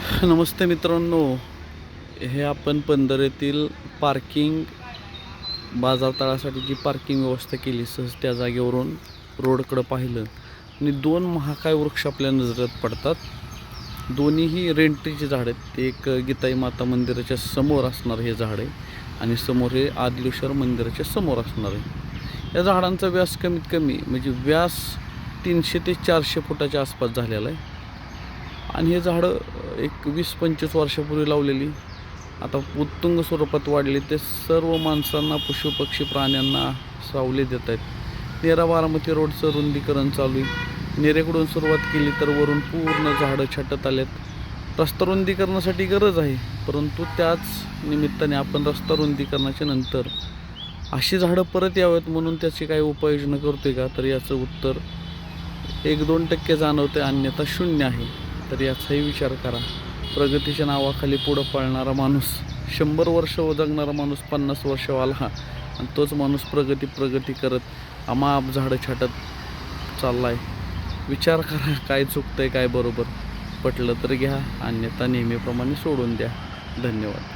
नमस्ते मित्रांनो, हे आपण पंधर येथील पार्किंग बाजारतळासाठी जी पार्किंग व्यवस्था केली, सहज त्या जागेवरून रोडकडं पाहिलं आणि दोन महाकाय वृक्ष आपल्या नजरेत पडतात. दोन्हीही रेंटरीचे झाड आहेत. एक गीताई माता मंदिराच्या समोर असणार हे झाड आहे आणि समोर हे आदिलेश्वर मंदिराच्या समोर असणार आहे. या झाडांचा व्यास कमीत कमी म्हणजे व्यास 300 ते 400 फुटाच्या आसपास झालेला आहे आणि हे झाडं एक 20-25 वर्षापूर्वी लावलेली आता उत्तुंग स्वरूपात वाढली. ते सर्व माणसांना, पशुपक्षी प्राण्यांना सावली देत आहेत. नेरा बारामती रोडचं रुंदीकरण चालू आहे. नेरेकडून सुरुवात केली तर वरून पूर्ण झाडं छाटत आलेत. रस्ता रुंदीकरणासाठी गरज आहे, परंतु त्याच निमित्ताने आपण रस्ता रुंदीकरणाच्या नंतर अशी झाडं परत यावेत म्हणून त्याची काही उपाययोजना करतोय का, तर याचं उत्तर 1-2% जाणवते, अन्यथा शून्य आहे. तर याचाही विचार करा. प्रगतीच्या नावाखाली पुढं पळणारा माणूस, 100 वर्ष जगणारा माणूस 50 वर्ष आला आणि तोच माणूस प्रगती करत अमाप झाडं छाटत चालला आहे. विचार करा, काय चुकतंय काय बरोबर. पटलं तर घ्या, अन्यथा नेहमीप्रमाणे सोडून द्या. धन्यवाद.